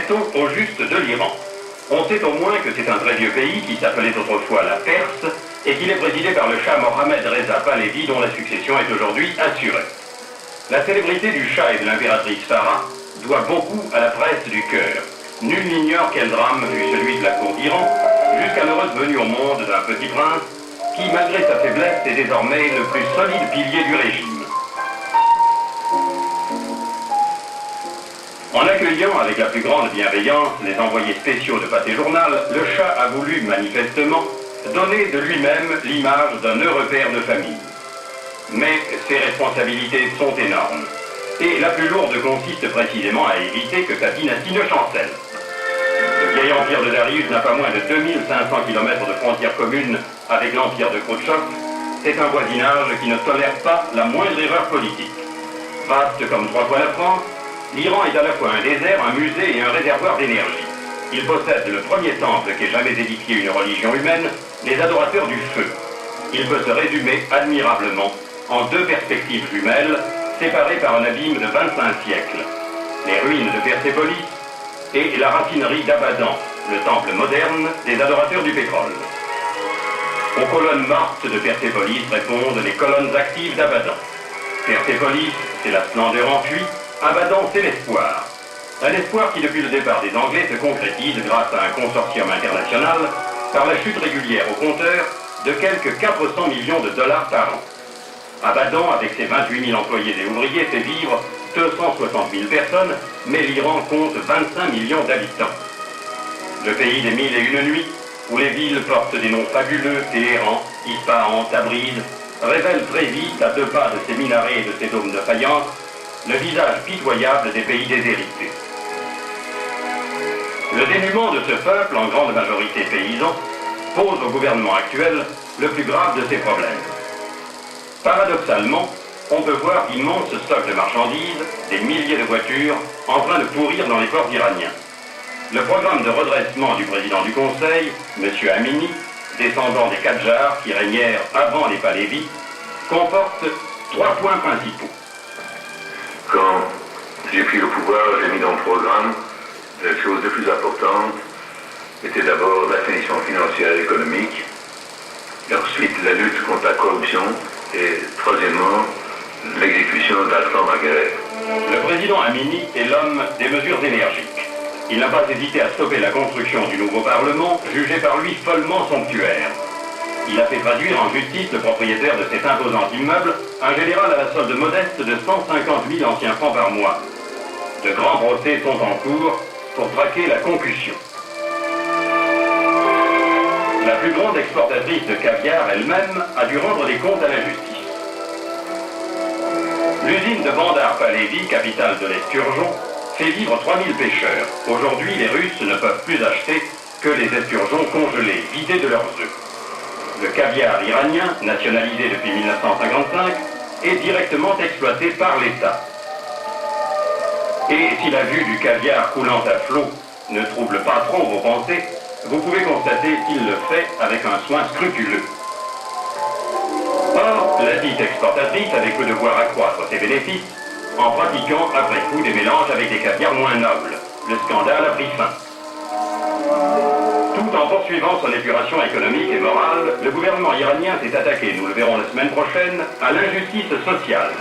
sait-on au juste de l'Iran? On sait au moins que c'est un très vieux pays qui s'appelait autrefois la Perse et qu'il est présidé par le Shah Mohammed Reza Pahlavi dont la succession est aujourd'hui assurée. La célébrité du Shah et de l'impératrice Farah doit beaucoup à la presse du cœur. Nul n'ignore quel drame fut celui de la cour d'Iran jusqu'à l'heureuse venue au monde d'un petit prince qui, malgré sa faiblesse, est désormais le plus solide pilier du régime. En accueillant avec la plus grande bienveillance les envoyés spéciaux de Pâté Journal, le Shah a voulu manifestement donner de lui-même l'image d'un heureux père de famille. Mais ses responsabilités sont énormes. Et la plus lourde consiste précisément à éviter que sa dynastie ne chancelle. Le vieil empire de Darius n'a pas moins de 2500 km de frontières communes avec l'empire de Khrouchtchev. C'est un voisinage qui ne tolère pas la moindre erreur politique. Vaste comme 3 fois la France, l'Iran est à la fois un désert, un musée et un réservoir d'énergie. Il possède le premier temple qu'ait jamais édifié une religion humaine, les adorateurs du feu. Il peut se résumer admirablement en 2 perspectives jumelles, séparées par un abîme de 25 siècles. Les ruines de Persépolis et la raffinerie d'Abadan, le temple moderne des adorateurs du pétrole. Aux colonnes mortes de Persépolis répondent les colonnes actives d'Abadan. Persépolis, c'est la splendeur enfuie. Abadan, c'est l'espoir. Un espoir qui, depuis le départ des Anglais, se concrétise grâce à un consortium international par la chute régulière au compteur de quelques 400 millions de dollars par an. Abadan, avec ses 28 000 employés et ouvriers, fait vivre 260 000 personnes, mais l'Iran compte 25 millions d'habitants. Le pays des 1001 nuits, où les villes portent des noms fabuleux, Téhéran, Ispahan, Tabriz, révèle très vite, à 2 pas de ses minarets et de ses dômes de faïence, le visage pitoyable des pays déshérités. Le dénuement de ce peuple, en grande majorité paysan, pose au gouvernement actuel le plus grave de ses problèmes. Paradoxalement, on peut voir d'immenses stocks de marchandises, des milliers de voitures, en train de pourrir dans les ports iraniens. Le programme de redressement du président du Conseil, M. Amini, descendant des Qadjars qui régnèrent avant les Pahlavis, comporte 3 points principaux. Quand j'ai pris le pouvoir, j'ai mis dans le programme les choses les plus importantes étaient d'abord l'assainissement financier et économique, et ensuite la lutte contre la corruption, et troisièmement, l'exécution de la réforme agraire. Le président Amini est l'homme des mesures énergiques. Il n'a pas hésité à stopper la construction du nouveau Parlement, jugé par lui follement somptuaire. Il a fait traduire en justice le propriétaire de cet imposant immeuble, un général à la solde modeste de 150 000 anciens francs par mois. De grands procès sont en cours pour traquer la concussion. La plus grande exportatrice de caviar elle-même a dû rendre des comptes à la justice. L'usine de Bandar Pahlavi, capitale de l'esturgeon, fait vivre 3000 pêcheurs. Aujourd'hui, les Russes ne peuvent plus acheter que les esturgeons congelés, vidés de leurs œufs. Le caviar iranien, nationalisé depuis 1955, est directement exploité par l'État. Et si la vue du caviar coulant à flot ne trouble pas trop vos pensées, vous pouvez constater qu'il le fait avec un soin scrupuleux. Or, la dite exportatrice avait cru devoir accroître ses bénéfices en pratiquant après coup des mélanges avec des caviars moins nobles. Le scandale a pris fin. Tout en poursuivant son épuration économique et morale, le gouvernement iranien s'est attaqué, nous le verrons la semaine prochaine, à l'injustice sociale.